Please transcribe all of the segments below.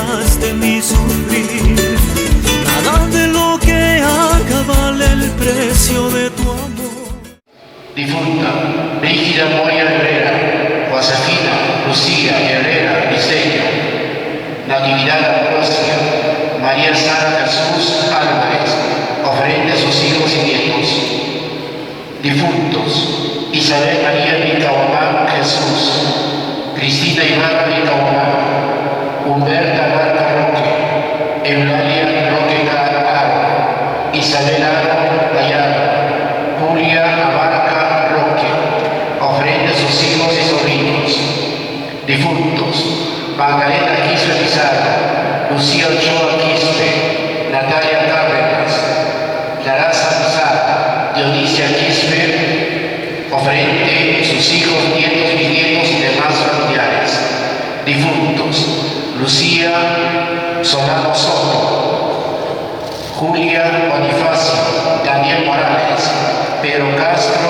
libras de mi sufrir. Nada de lo que haga vale el precio de tu amor. Difunta Brígida Moya Herrera, Josefina Lucía Herrera Diseño, Natividad Ambrosia, María Sara Jesús Álvarez, ofrende sus hijos y nietos. Difuntos: Isabel María Vicaomán Jesús, Cristina Ibarra Vicaomán, Humberta Barca Roque, Eulalia Roque Aro, Isabel Aro Gallardo, Julia Abarca Roque, ofrende sus hijos y sobrinos. Difuntos: Magdalena Quispe Pizarro, Lucía Ochoa Quispe, Natalia Cárdenas, Larasa Pizarro, Dionisia Quispe, ofrende sus hijos, nietos, bisnietos y demás familiares. Difuntos: Lucía Solano Soto, Julia Bonifacio, Daniel Morales, Pedro Castro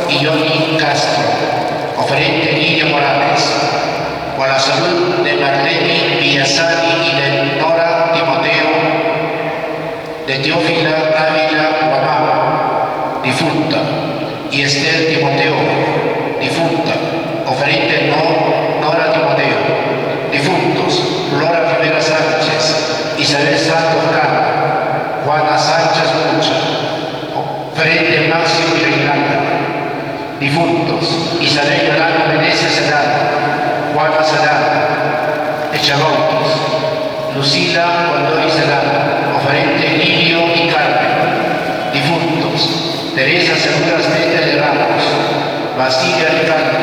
y Johnny Castro, ofrende Lidia Morales. Por la salud de Marlene Villasani y de Nora Timoteo, de Teófila Ávila Guamán, difunta, y Esther Timoteo, difunta, ofrende Nora Timoteo. Difuntos: Flora Rivera Sánchez, Isabel Santos Cano, Juana Sánchez Mucha, ofrende Máximo y Reinalda. Difuntos: Isabel Yolanda Venecia Sedano, Juana Sedano, Echamontes, Lucila Gondori Sedano, ofrende Lidio y Carmen. Difuntos: Teresa Segura Astete de Ramos, Basilia Ricardo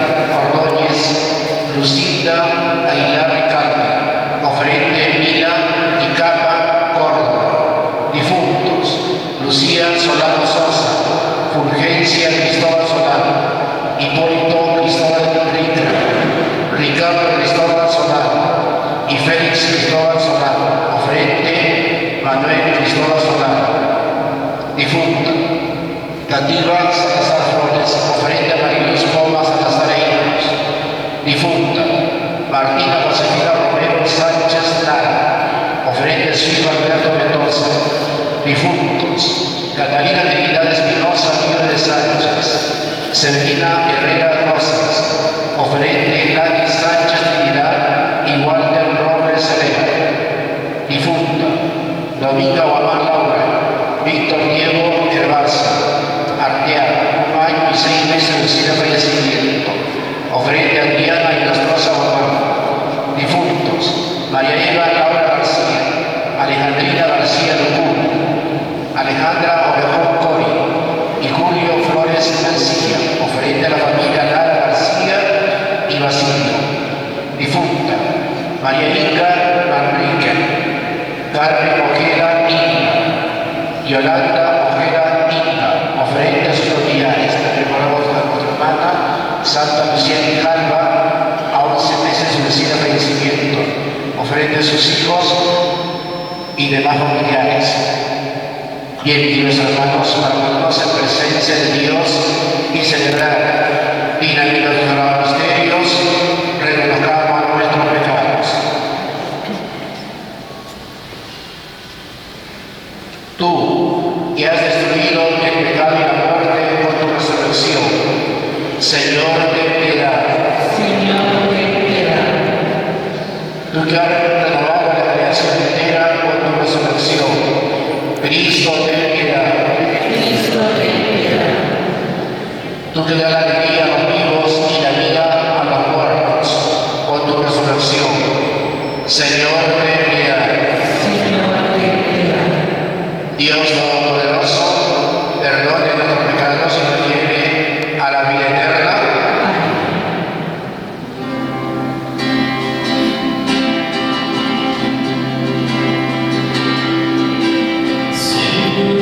Ordóñez, Lucinda Aguilar Ricardo, ofrende Mila y Capa Córdoba. Difuntos: Lucía Solano Sosa, Fulgencia Cristóbal Solano, Hipólito Cristóbal Ritra, Ricardo Cristóbal Solano y Félix Cristóbal Solano, ofrende Manuel Cristóbal Solano. Difunta: Tativa Salazar Flores, ofrende Mariluz Poma Salazar Hijos. Difunta: Martina Josefina Romero Sánchez Lara, ofrende su hijo Alberto Mendoza. Difuntos: Catalina Trinidad Espinosa Miguel de Sánchez, Severina Herrera Rosas, ofrende Gladys Sánchez Trinidad y Walter Robles Herrera. Difunta: Dominga Guamán Laura, Víctor Diego Herbarza, Arteaga, 1 año y 6 meses de fallecimiento, ofrende Adriana y Lastrosa Guamán. Difuntos: María Eva Laura García, Alejandrina García Lucur, Alejandra Orejón Cori y Julio Flores Mancilla, ofrende a la familia Lara García y Basilio. Difunta: María Inga Manrique, Carmen Ojeda Inga, Yolanda Ojeda Inga, ofrende a sus familiares. Recordamos a nuestra hermana Santa Lucía Grijalva, a 11 meses de recién fallecimiento, ofrende a sus hijos y demás familiares. Bien, queridos hermanos, para ponernos en presencia de Dios y celebrar dignamente los sagrados misterios, reconozcamos nuestros pecados. Tú, que has destruido el pecado y la muerte por tu resurrección, Señor, ten piedad. Señor, ten piedad. Tú que has renovado la creación entera por tu resurrección, Cristo, ten piedad. Cristo, ten piedad. Tú que das la alegría a los vivos y la vida a los muertos por tu resurrección, Señor, ten piedad. Señor, ten piedad. Dios Todopoderoso, perdone nuestros pecados y nos lleve a la vida eterna. Señor,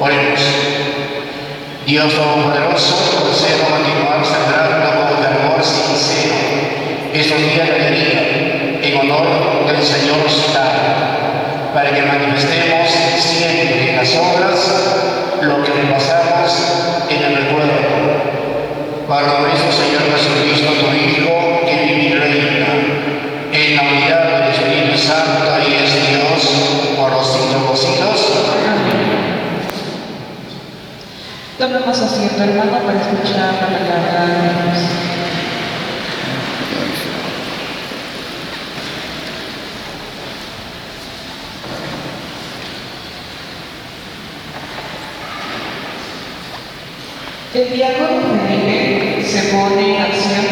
Oremos. Dios Todopoderoso, conceda continuar celebrando con fervor sincero estos días de alegría en honor del Señor resucitado, para que manifestemos siempre en las obras lo que repasamos en el recuerdo. Para nuestro Señor Jesucristo, tu Hijo, que vive y reina en la unidad del Espíritu Santo y es Dios por los siglos de los siglos. Tomemos asiento, hermano, para escuchar la palabra de Dios. El diácono Felipe se pone en acción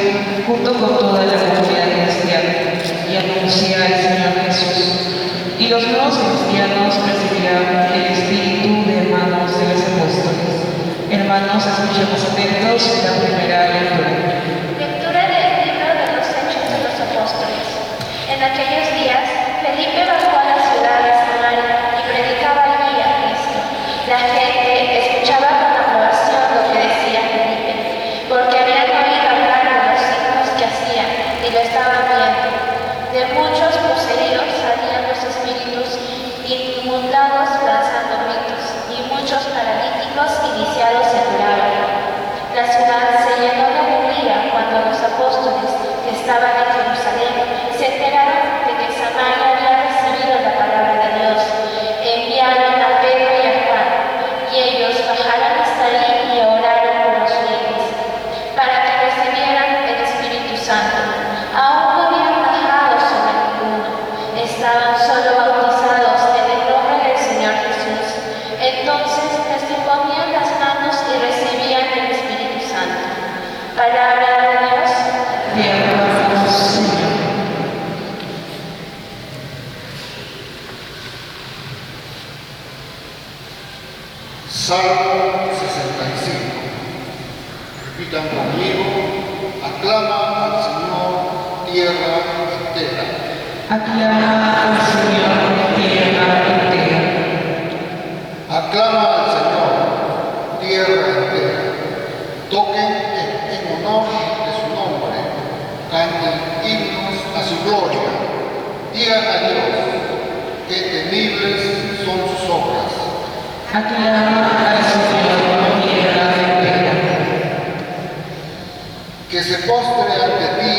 junto con toda la comunidad cristiana y anuncia al Señor Jesús. Y los nuevos cristianos recibirán el espíritu de hermanos de los apóstoles. Hermanos, escuchemos atentos la primera lectura. Lectura del libro de los Hechos de los Apóstoles. En aquellos días, Felipe bajó a la ciudad de Samaria y predicaba allí a Cristo. La gente escuchaba con aprobación lo que decía Felipe, porque habían oído hablar de los signos que hacía y lo estaban viendo. De muchos poseídos salían los espíritus inmundados lanzando gritos, y muchos paralíticos iniciados se curaban. La ciudad se llenó de alegría cuando los apóstoles que estaban en Jerusalén se enteraron de que Samaria había recibido la palabra de Dios. Enviaron a Pedro y a Juan, y ellos bajaron hasta ahí y oraron por los fieles, para que recibieran el Espíritu Santo. Aún no habían bajado sobre ninguno, estaban solo bautizados en el nombre del Señor Jesús. Entonces les imponían las manos y recibían el Espíritu Santo. Palabra de Dios. Te alabamos, Señor. Salmo 65. Repitan conmigo. Aclama al Señor, tierra entera. Aclama al Señor, tierra entera. Aclama al Señor, tierra entera. Toquen en honor de su nombre. Canten himnos a su gloria. Digan a Dios, qué temibles son sus obras. Aclama al Señor, tierra entera. Que se postre ante ti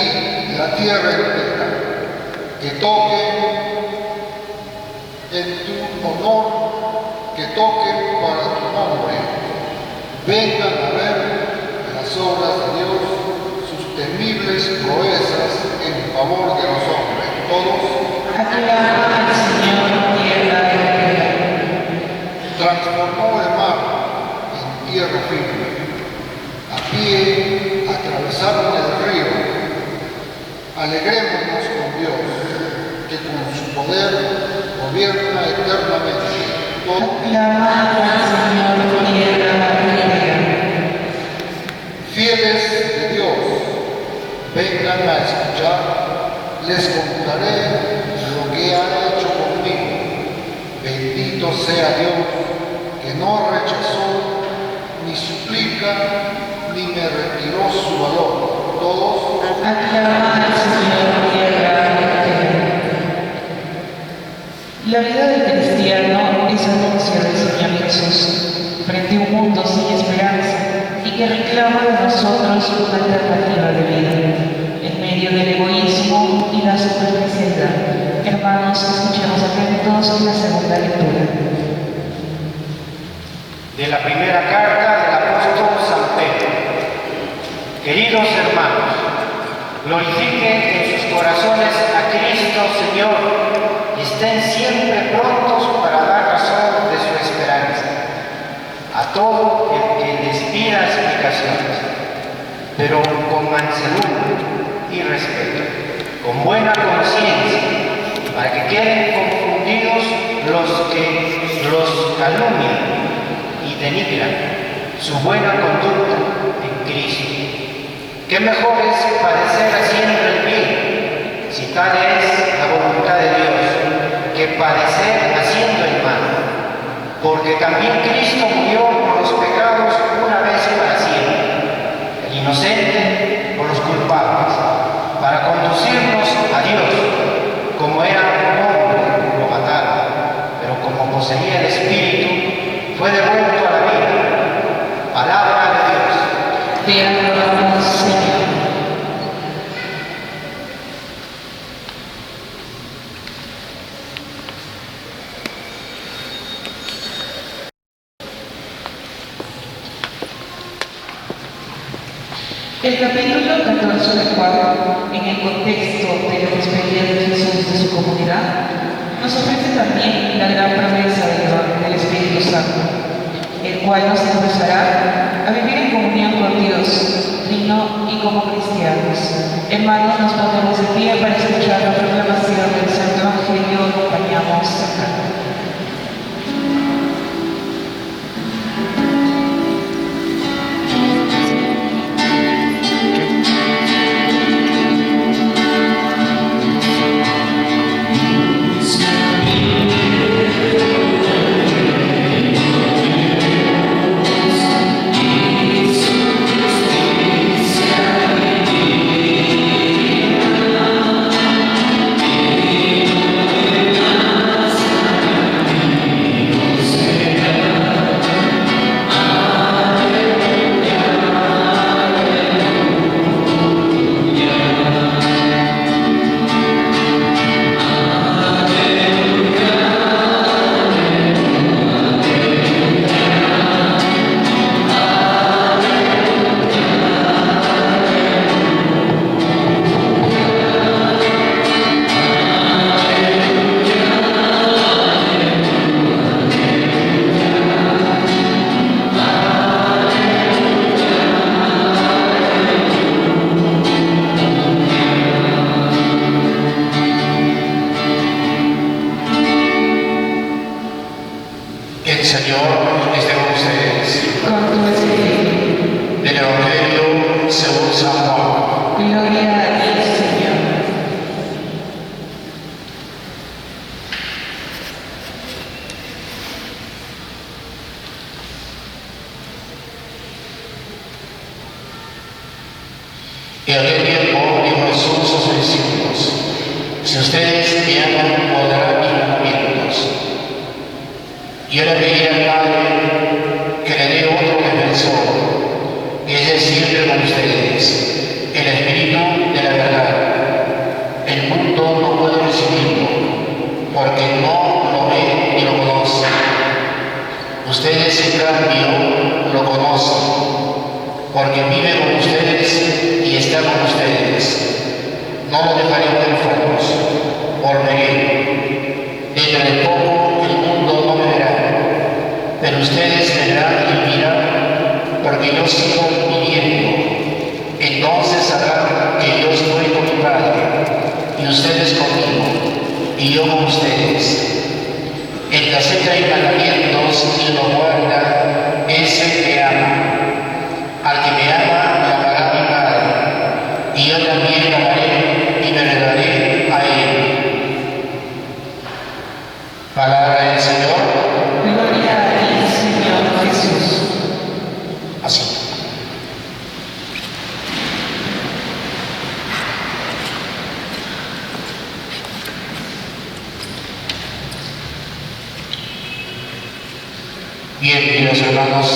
la tierra entera. Que toquen en tu honor, que toquen para tu nombre. Vengan a ver las obras de Dios, sus temibles proezas en favor de los hombres. Todos. Aclama al Señor, tierra entera. Transformó el mar en tierra firme. A pie atravesaron el río. Alegrémonos con Dios, que con su poder gobierna eternamente. Aclama al Señor, tierra entera. Fieles de Dios, vengan a escuchar, les contaré lo que ha hecho conmigo. Bendito sea Dios, que no rechazó ni suplica, ni me retiró su valor. Todos. Aclama al Señor, tierra entera. La vida del cristiano es anuncio del Señor Jesús frente a un mundo sin esperanza y que reclama de nosotros una alternativa de vida en medio del egoísmo y la superficialidad. Hermanos, escuchemos atentos la segunda lectura. De la primera carta del apóstol San Pedro. Queridos hermanos, glorifiquen en sus corazones a Cristo Señor y estén siempre prontos para dar razón de su esperanza a todo el que les pida explicaciones, pero con mansedumbre y respeto, con buena conciencia, para que queden confundidos los que los calumnian y denigran su buena conducta en Cristo. ¿Qué mejor es padecer haciendo el bien, si tal es la voluntad de Dios, que padecer haciendo el mal? porque también Cristo murió por los pecados una vez para siempre, el inocente por los culpables, para conducirnos a Dios. Como era un hombre, lo mataron, pero como poseía el Espíritu, fue devuelto a la vida. Palabra de Dios. Te adoramos, Señor. El capítulo 14 del cuadro, en el contexto de la despedida de Jesús de su comunidad, nos ofrece también la gran promesa del Espíritu Santo, el cual nos impulsará a vivir en comunión con Dios, digno y como cristianos. Hermanos, nos ponemos de pie para escuchar la proclamación del Santo Evangelio. Acompañamos a cantar. En aquel tiempo dijo Jesús a sus discípulos: si ustedes me aman, guardarán mis mandamientos. Yo le pedí al Padre que le dé otro defensor, que es siempre con ustedes, el Espíritu de la verdad. El mundo no puede recibirlo, porque no lo ve ni lo conoce. Ustedes, en cambio, lo conocen, porque vive con ustedes y está con ustedes. No lo dejaré huérfanos, volveré. Dentro de poco el mundo no me verá, pero ustedes me verán y vivirán, porque yo sigo viviendo. Entonces sabrán que yo estoy con mi Padre, y ustedes conmigo, y yo con ustedes. El que acepta mis mandamientos y los guarda, ese me ama. Al que me ama, me amará mi Padre, y yo también lo amaré y me revelaré a él. Palabra del Señor. Gloria a ti, Señor Jesús. Así. Bien, queridos hermanos,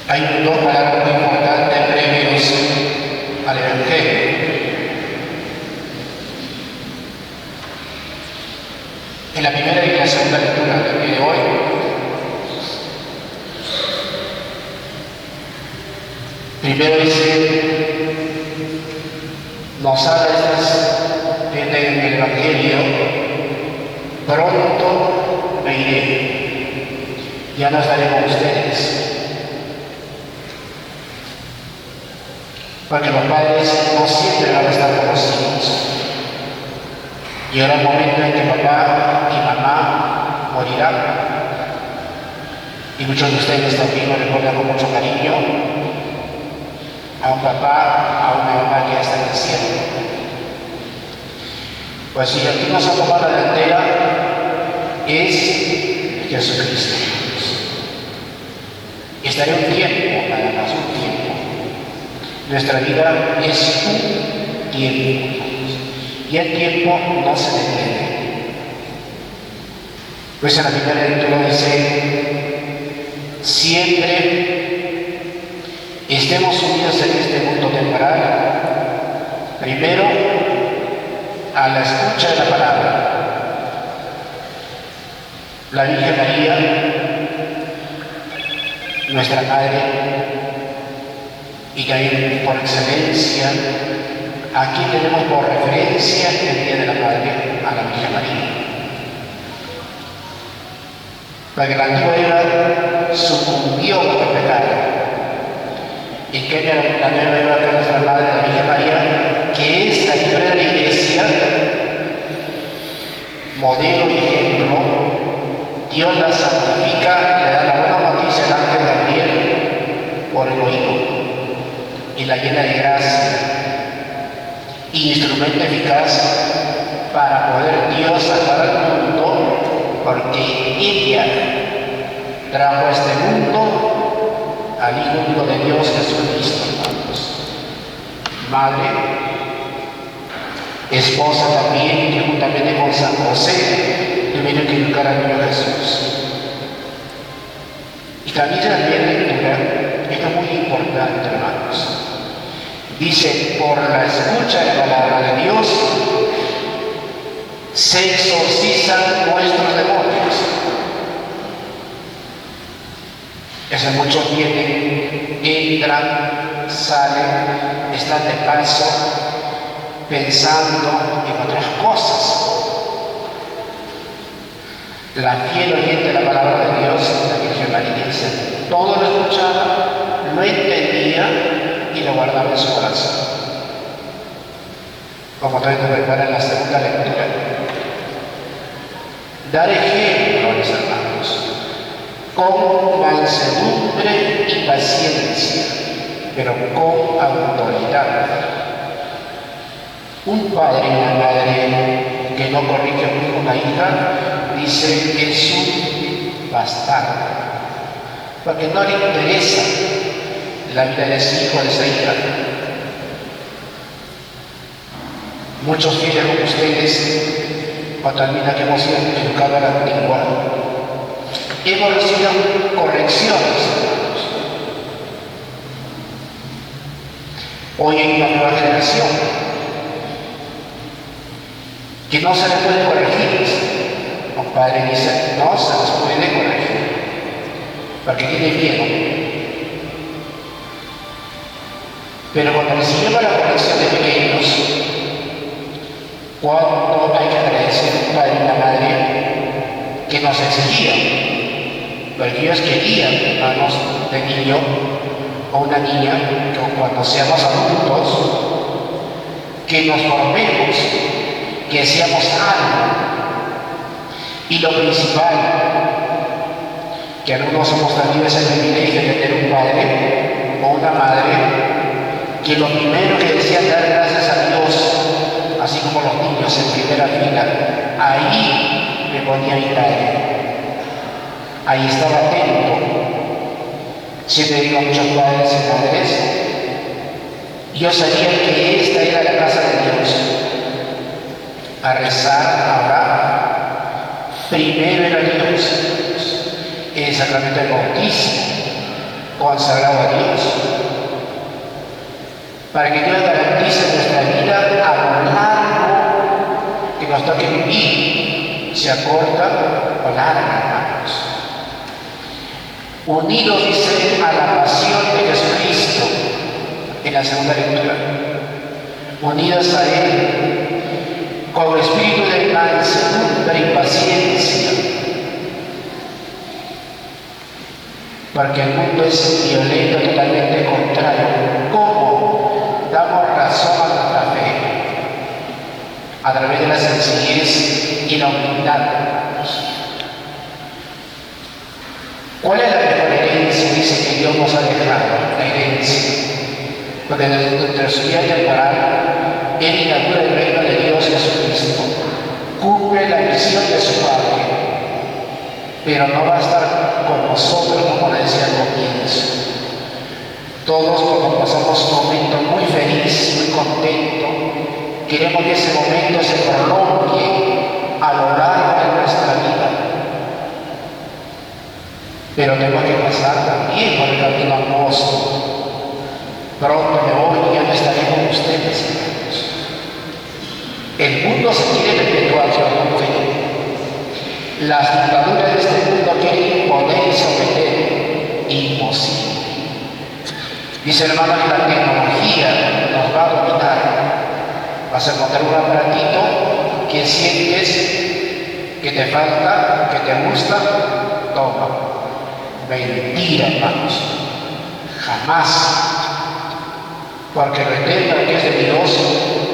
hay dos palabras muy importantes previos al Evangelio. En la primera y en la segunda lectura del día de hoy, primero dice, nos habla en el Evangelio: pronto me iré, ya no estaré con ustedes. Porque los padres no siempre van a estar con los hijos. Llegará el momento en que papá y mamá morirán. Y muchos de ustedes también lo recuerdan con mucho cariño a un papá, a una mamá que ya está en el cielo. Pues si aquí nos ha tomado la delantera es Jesucristo. Estaré un tiempo, nada más un tiempo. Nuestra vida es un tiempo. Y el tiempo no se detiene. Pues en la primera lectura dice, siempre estemos unidos en este mundo temporal, primero a la escucha de la palabra. La Virgen María, nuestra Madre, y también por excelencia, aquí tenemos por referencia el Día de la Madre a la Virgen María. Porque la antigua Eva sucumbió por el pecado. Y que la nueva Eva, que es nuestra Madre, la Virgen María, que es la historia de la Iglesia, modelo y ejemplo, Dios la santifica, le da la buena noticia al ángel Gabriel por el oído y la llena de gracia, instrumento eficaz para poder Dios salvar al mundo, porque ella trajo a este mundo al Hijo único de Dios, Jesucristo, hermanos. Madre, esposa también, que juntamente con San José tuvieron que educar al niño Jesús. Y también en la primera lectura, esto es muy importante, hermanos. Dice, por la escucha de la palabra de Dios, se exorcizan nuestros demonios. Eso muchos vienen, entran, salen, están de paso, pensando en otras cosas. La fiel oyente de la palabra de Dios, la Virgen María, dice, todo lo escuchaba, lo entendía y lo guardaba en su corazón. Como también nos prepara en la segunda lectura. Dar ejemplo, mis hermanos, con mansedumbre y paciencia, pero con autoridad. Un padre y una madre que no corrige a un hijo o una hija, dice que es un bastardo, porque no le interesa la vida de ese hijo o de esa hija. Muchos fieles como ustedes, o también que hemos sido educados a la antigua, hemos recibido correcciones, hermanos. Hoy hay una nueva generación que no se les puede corregir. Un padre dice, no se les puede corregir, porque tiene miedo. Pero cuando recibimos la corrección de pequeños, cuando hay que agradecer a un padre y una madre que nos exigían, porque ellos querían, hermanos, de niño o una niña, que cuando seamos adultos, que nos formemos, que seamos algo. Y lo principal, que algunos hemos tenido ese privilegio de tener un padre o una madre, que lo primero que decían dar gracias a Dios, así como los niños en primera fila, ahí me ponía mi padre, ahí estaba atento. Siempre digo a muchos padres y madres, yo sabía que esta era la casa de Dios, a rezar, a orar. Primero era Dios, el sacramento del bautismo, consagrado a Dios, para que Dios garantice nuestra vida a lo largo que nos toque vivir, sea corta o larga, hermanos. Unidos, dice, a la pasión de Jesucristo, en la segunda lectura, unidos a Él, con espíritu de mansedumbre y paciencia, porque el mundo es violento, totalmente contrario. ¿Cómo damos razón a nuestra fe? A través de la sencillez y la humildad. ¿Cuál es la mejor herencia? Dice que Dios nos ha dejado, la herencia. Porque desde nuestra vida temporal, Él inaugura el reino de Dios Jesucristo. bendición de su Padre, pero no va a estar con nosotros, como le decía al comienzo. Todos, cuando pasamos un momento muy feliz, muy contento, queremos que ese momento se prolongue a lo largo de nuestra vida. Pero tengo que pasar también por el camino angosto. Pronto me voy y ya no estaré con ustedes, hermanos. El mundo se quiere perpetuar sobre la mujer. Las dictaduras de este mundo quieren imponer y someter. Imposible. Dice hermano que la tecnología nos va a dominar. Vas a encontrar un aparatito que sientes que te falta, que te gusta, toma. Mentira, hermanos. Jamás. Porque lo eterno que es de Dios,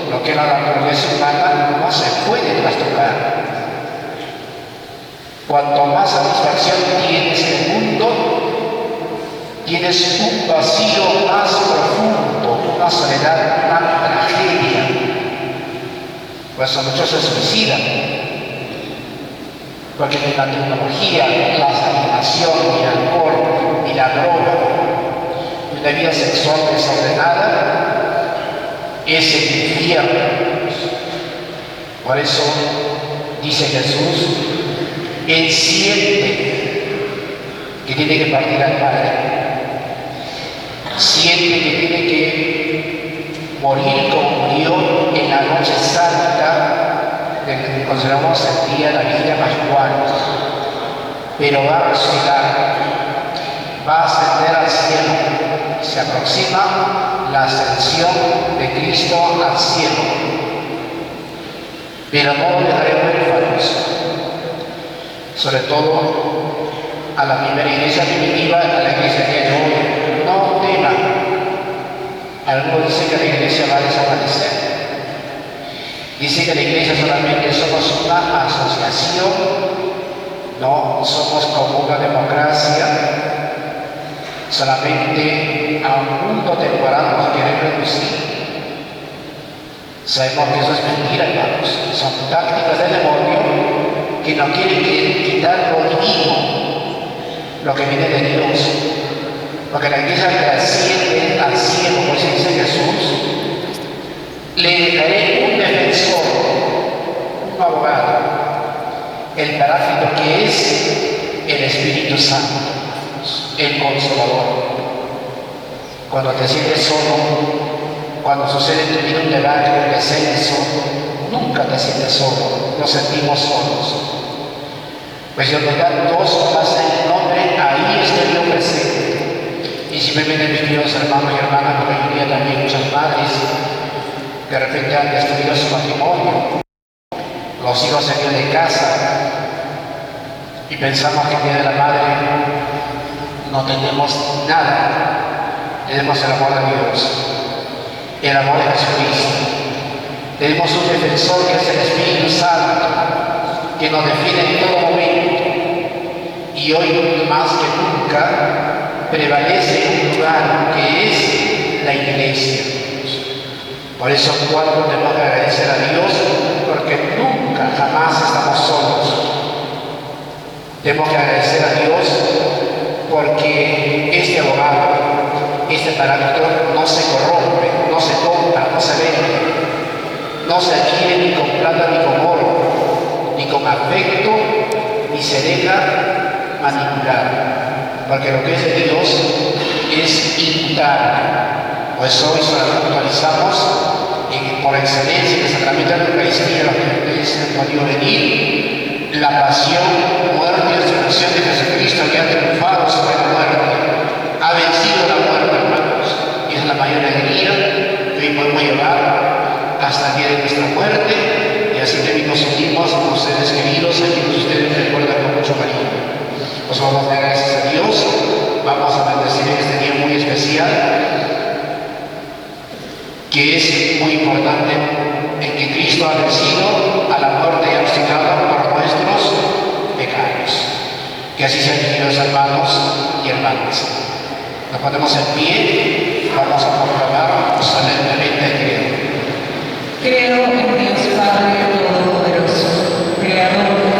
lo que es la naturaleza humana, no se puede trastocar. Cuanto más satisfacción tienes en el mundo, tienes un vacío más profundo, una soledad, una tragedia. Por eso muchos se suicidan. Porque ni la tecnología, la alienación, ni el alcohol, ni la droga, ni una vida sexual desordenada, es el infierno. Por eso dice Jesús, Él siente que tiene que partir al Padre, siente que tiene que morir como murió en la noche santa del que consideramos el día de la Vigilia Pascual, pero va a resucitar, va a ascender al cielo. Se aproxima la ascensión de Cristo al cielo, pero no dejaremos huérfanos, sobre todo a la primera iglesia primitiva, a la iglesia que hay hoy. No teman. Algunos dicen que la iglesia va a desaparecer. Dicen que la iglesia solamente somos una asociación, no somos como una democracia, solamente a un mundo temporal nos quieren reducir. Sabemos que eso es mentira, hermanos. Son tácticas del demonio que no quieren quitar lo divino, lo que viene de Dios. Porque la iglesia trasciende al cielo, como dice Jesús. Le dejaré un defensor, un abogado, el paráclito que es el Espíritu Santo, el Consolador. Cuando te sientes solo, cuando sucede en tu vida un debate, un descenso, nunca te sientes solo, nos sentimos solos. Pues Dios nos da dos cosas en el nombre, ahí está Dios presente. Y simplemente mis queridos hermanos y hermanas, porque hoy en día también muchas madres de repente han destruido su matrimonio, los hijos se van de casa y pensamos que el día de la madre no tenemos nada, tenemos el amor de Dios, el amor de Jesucristo, tenemos un defensor que es el Espíritu Santo, que nos defiende en todo momento, y hoy más que nunca prevalece un lugar que es la iglesia. Por eso cuando tenemos que agradecer a Dios, porque nunca, jamás estamos solos. Tenemos que agradecer a Dios porque este abogado, este parámetro no se corrompe, no se compra, no se vende, no se adquiere ni con plata ni con oro, ni con afecto, ni se deja manipular. Porque lo que es de Dios es inmutable. Pues hoy solamente actualizamos por excelencia en el sacramento de la Eucaristía, los que ustedes han podido venir, la pasión, muerte y resurrección de Jesucristo, que ha triunfado sobre la muerte, ha vencido la muerte, hermanos, y es la mayor alegría que hoy podemos llevar hasta el día de nuestra muerte, y así también nos unimos con ustedes queridos, a quienes ustedes recuerdan con mucho cariño. Pues vamos a dar gracias a Dios, vamos a bendecir en este día muy especial, que es muy importante, en que Cristo ha vencido a la muerte y ha resucitado por nuestros pecados. Que así sean, queridos hermanos y hermanas. Nos ponemos en pie, vamos a proclamar solemnemente el credo. Creo en Dios Padre Todopoderoso, Creador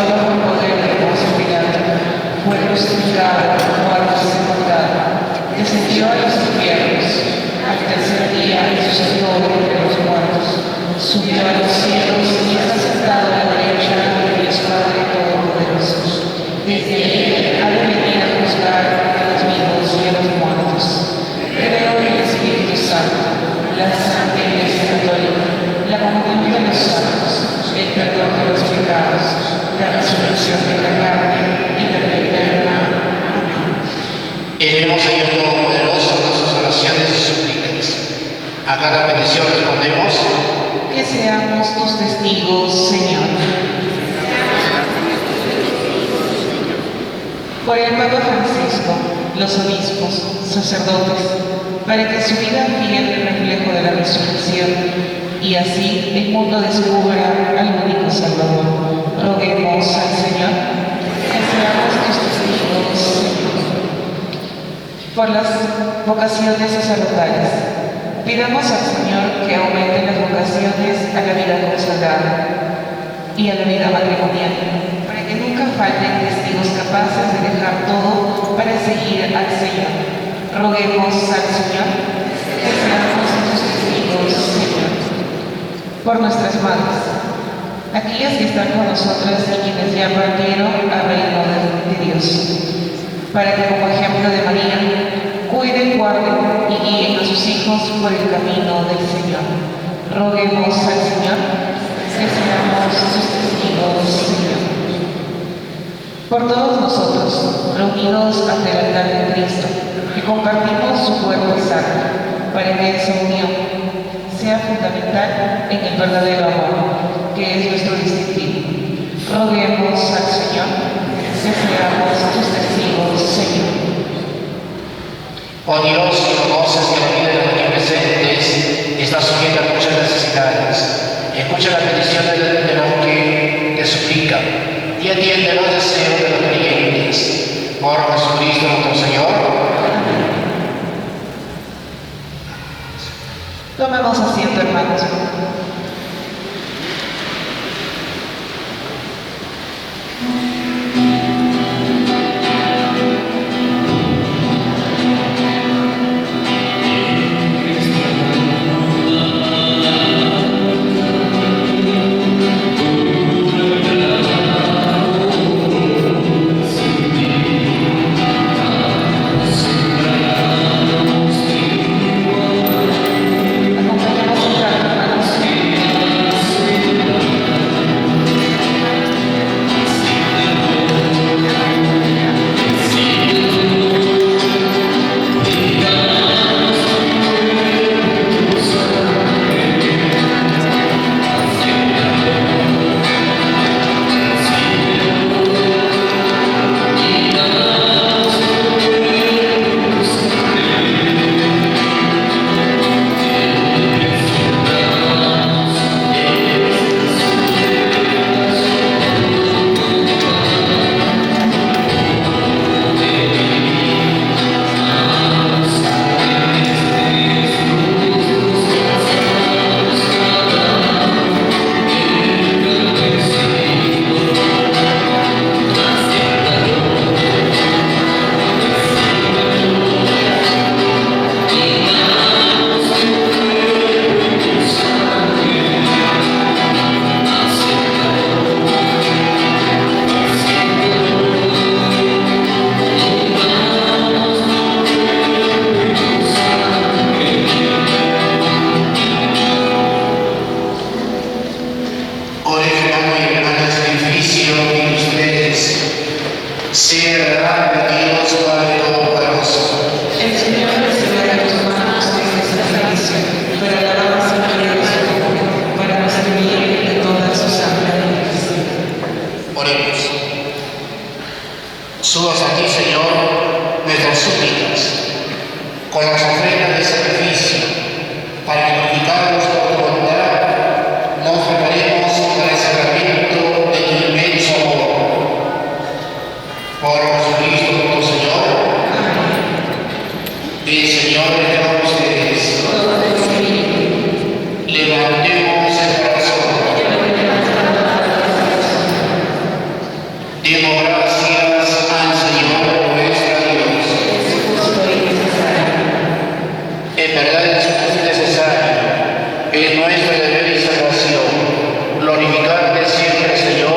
bajo el poder de Poncio Pilato, fue crucificado, muerto y sepultado, descendió a los infiernos, al tercer día resucitó de entre los muertos, subió a los cielos y está sentado a la derecha de Dios Padre Todopoderoso. Desde ahí ha de venir a juzgar a los vivos y a los muertos. Creo en el Espíritu Santo, la Santa Iglesia Católica, la comunión de los santos, el perdón de los pecados, la resurrección de la carne y la vida eterna. Amén. Elevemos a Dios Todopoderoso nuestras oraciones y súplicas. A cada petición respondemos: Que seamos tus testigos, Señor. Por el Papa Francisco, los obispos, sacerdotes, para que su vida fiel el reflejo de la resurrección y así el mundo descubra al único Salvador. Roguemos al Señor que seamos tus testigos, Señor. Por las vocaciones sacerdotales, pidamos al Señor que aumente las vocaciones a la vida consagrada y a la vida matrimonial, para que nunca falten testigos capaces de dejar todo para seguir al Señor. Roguemos al Señor que seamos sus testigos, Señor. Por nuestras madres, aquellas que están con nosotras y quienes ya partieron al reino de Dios, para que como ejemplo de María cuiden, guarden y guíen a sus hijos por el camino del Señor. Roguemos al Señor que seamos sus testigos, Señor. Por todos nosotros, reunidos ante el altar de Cristo, que compartimos su cuerpo y sangre, para que esa unión sea fundamental en el verdadero amor, que es nuestro distintivo. Roguemos al Señor que seamos tus testigos, Señor. Oh Dios, que conoces que la vida de los aquí presentes está sujeta a muchas necesidades. Escucha la petición de los que te suplican y atiende los deseos de los creyentes. Por Jesucristo nuestro Señor. Tomemos asiento, hermanos. Subas a ti, Señor, nuestras súplicas, con las ofrendas de sacrificio, para glorificarnos por tu bondad, nos preparemos para el sacramento de tu inmenso amor. Por Jesucristo nuestro Señor. El Señor esté con ustedes. Levantemos el corazón. Demos gracias al Señor nuestro Dios. Es justo y necesario. En verdad es justo y necesario, es nuestro deber y salvación, glorificarte siempre, Señor,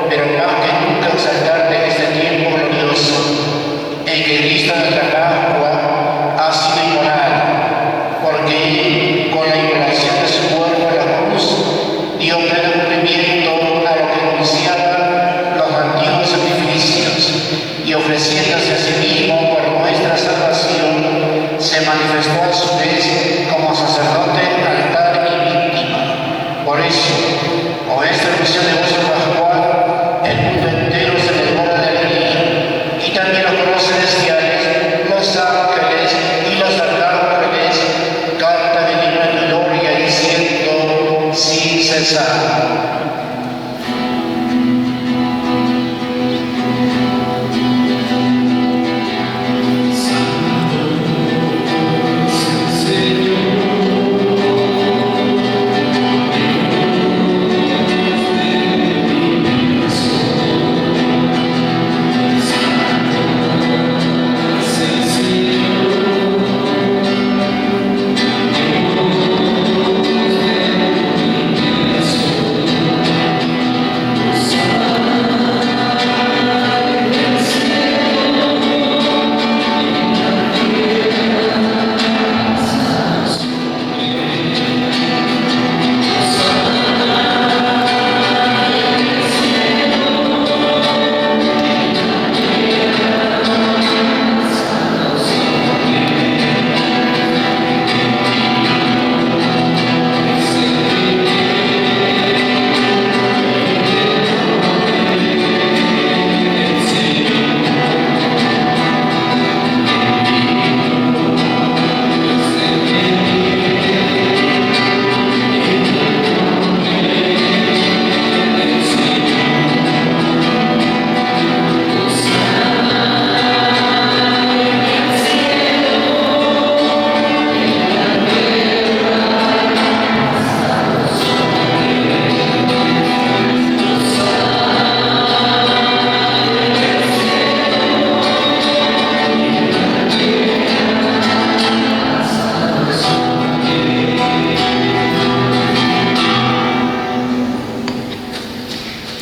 pero más que nunca exaltarte en este tiempo glorioso, en que Cristo nuestra Pascua ha sido inmolado, porque con la inmolación de su cuerpo en la cruz dio pleno cumplimiento a lo que anunciaban los antiguos sacrificios, y ofreciéndose a sí mismo por nuestra salvación, se manifestó a su vez como sacerdote, altar y víctima. Por eso, con esta ilusión de gozo pascual, el mundo entero se devora de alegría, y también los pueblos celestiales, los ángeles y los arcángeles cantan el himno de gloria diciendo sin cesar.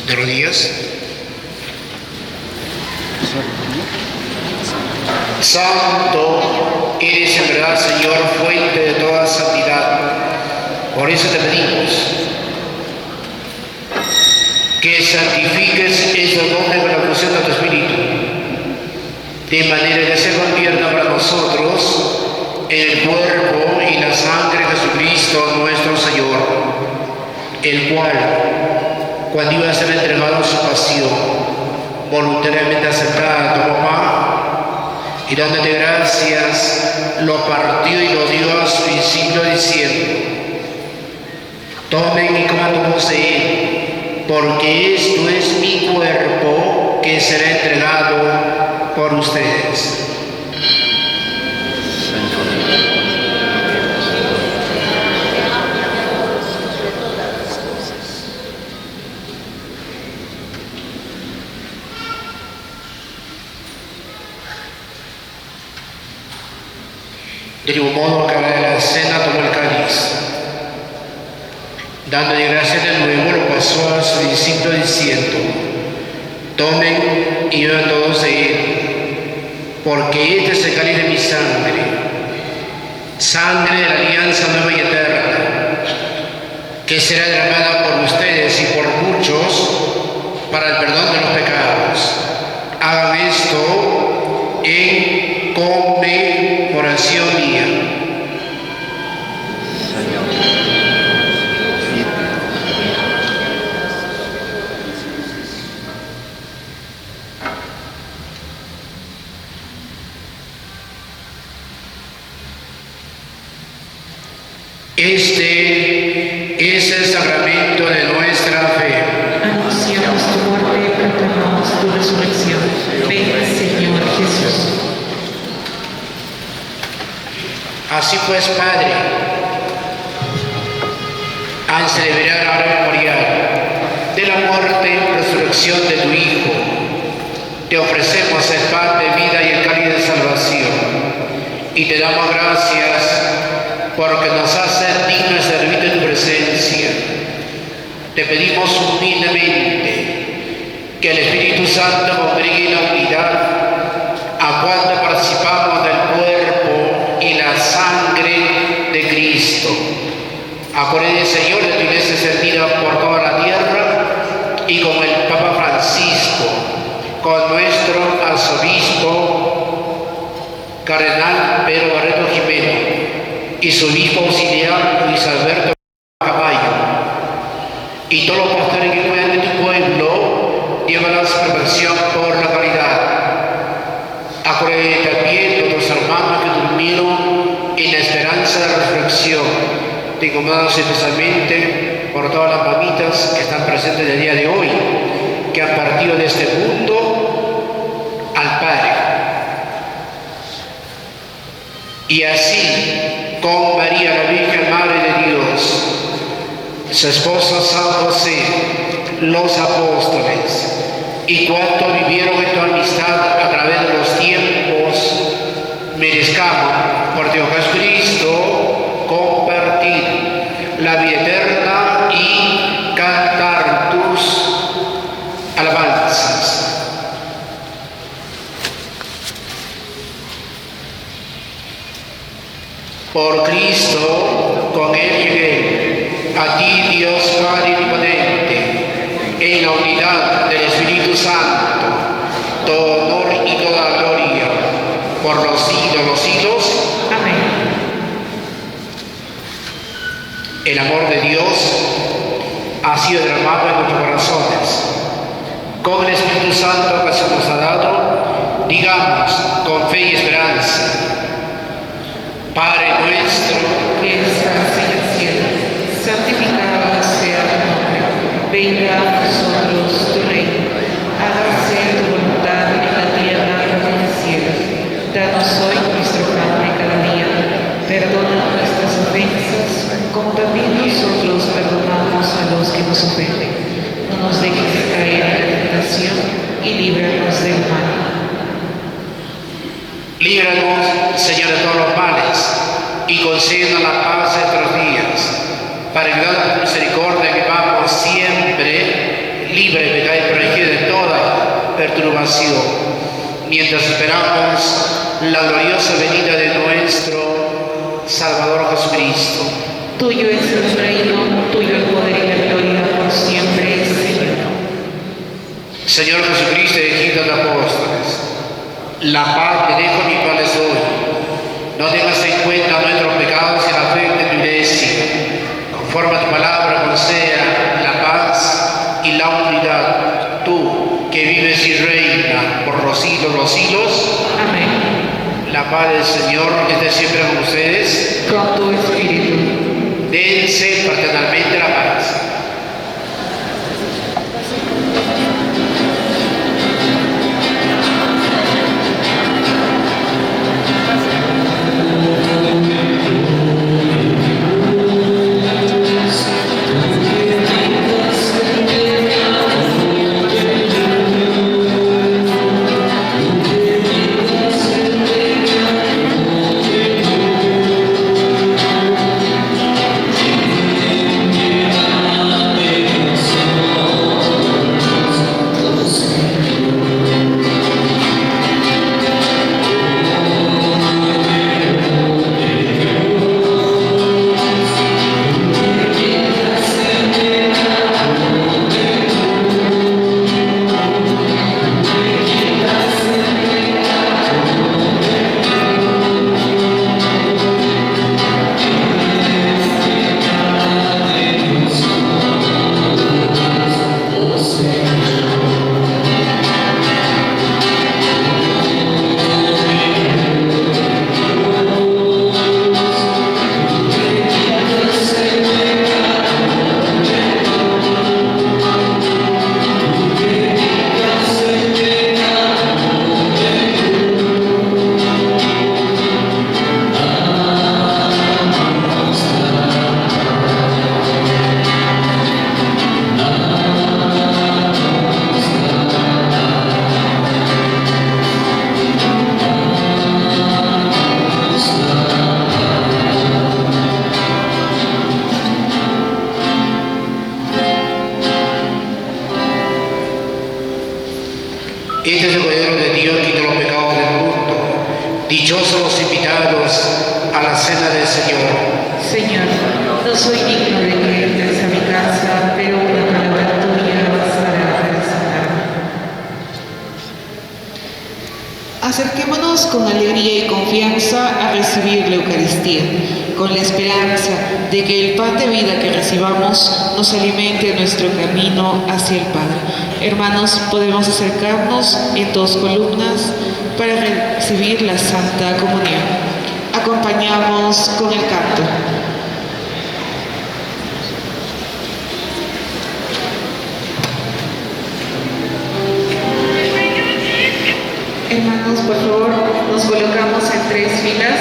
De rodillas. Santo eres en verdad, Señor, fuente de toda santidad. Por eso te pedimos que santifiques estos dones con la fusión de tu Espíritu, de manera que se convierta para nosotros en el cuerpo y la sangre de Jesucristo nuestro Señor, el cual, cuando iba a ser entregado en su pasión, voluntariamente aceptada, tomó pan y dándote gracias, lo partió y lo dio a su discípulo diciendo: tomen y coman todos de él, porque esto es mi cuerpo que será entregado por ustedes. De igual modo, al acabar la cena, tomó el cáliz. Dándole gracias de nuevo, lo pasó a su discípulo diciendo: tomen y beban todos de él, porque este es el cáliz de mi sangre, sangre de la alianza nueva y eterna, que será derramada por ustedes y por muchos para el perdón de los pecados. Hagan esto en conmemoración mía. Este es el sacramento de nuestra fe. Anunciamos tu muerte y proclamamos tu resurrección. Ven, Señor Jesús. Así pues, Padre, al celebrar ahora el memorial de la muerte y resurrección de tu Hijo, te ofrecemos el pan de vida y el cáliz de salvación, y te damos gracias porque nos haces dignos de servir en tu presencia. Te pedimos humildemente que el Espíritu Santo congregue la unidad a cuanto participamos del cuerpo y la sangre de Cristo. Acuérdate, Señor, de tu iglesia extendida por toda la tierra y con el Papa Francisco, con nuestro arzobispo cardenal Pedro Barreto Jimeno y su hijo auxiliar Luis Alberto Caballo, y todos los pastores que cuidan de tu pueblo, llévalos a perfección por la caridad. Acuérdate también de otros hermanos que durmieron en la esperanza de la resurrección. Te encomendamos especialmente por todas las mamitas que están presentes el día de hoy, que han partido de este mundo al Padre. Y así, con María, la Virgen Madre de Dios, su esposo San José, los apóstoles, y cuanto vivieron en tu amistad a través de los tiempos, merezcamos, por Dios Jesucristo, compartir la vida eterna y cantar tus alabanzas. Por Cristo, con Él y en Él, a ti, Dios Padre omnipotente, en la unidad del Espíritu Santo, todo honor y toda gloria, por los siglos de los siglos. Amén. El amor de Dios ha sido derramado en nuestros corazones. Con el Espíritu Santo que se nos ha dado, digamos con fe y esperanza: Padre nuestro, Que estás en el cielo, santificado sea tu nombre. Venga a nosotros tu reino. Hágase tu voluntad en la tierra como en el cielo. Danos hoy nuestro pan de cada día. Perdona nuestras ofensas, como también nosotros perdonamos a los que nos ofenden. No nos dejes caer en la tentación y líbranos del mal. líbranos, Señor, de todos los males, y concédenos la paz en nuestros días, para que dando tu misericordia vivamos siempre libre de pecado y protegido de toda perturbación, mientras esperamos la gloriosa venida de nuestro Salvador Jesucristo. Tuyo es el reino, tuyo el poder y la gloria por siempre, Señor. Señor Jesucristo, dijiste a los apóstoles: la paz te dejo, mi paz les doy. No tengas en cuenta nuestros pecados y la fe de tu iglesia. Conforme a tu palabra, conceda la paz y la unidad. Tú, que vives y reinas por los siglos de los siglos. Amén. La paz del Señor esté siempre con ustedes. Con tu espíritu. Dense fraternalmente la paz. Este es el Cordero de Dios que quita los pecados del mundo. Dichosos los invitados a la cena del Señor. Señor, no soy digno de que entres a mi casa, pero una palabra tuya bastará para sanarme. Acerquémonos con alegría y confianza a recibir la Eucaristía, con la esperanza de que el pan de vida que recibamos nos alimente nuestro camino hacia el Padre. Hermanos, podemos acercarnos en 2 columnas para recibir la Santa Comunión. Acompañamos con el canto. Hermanos, por favor, nos colocamos en 3 filas,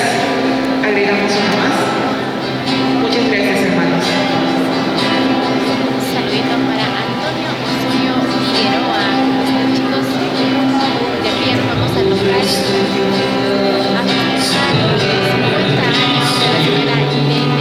agregamos una más. Muchas gracias, hermanos. Saludito para Antonio Osorio Figueroa, chicos, de pie vamos a tocar a 50 años de la señora Irene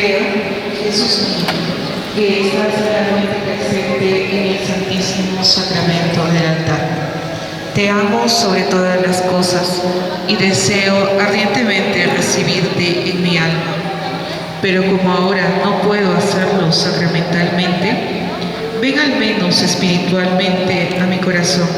creo, Jesús mío, que estás realmente presente en el Santísimo Sacramento del altar. Te amo sobre todas las cosas y deseo ardientemente recibirte en mi alma. Pero como ahora no puedo hacerlo sacramentalmente, ven al menos espiritualmente a mi corazón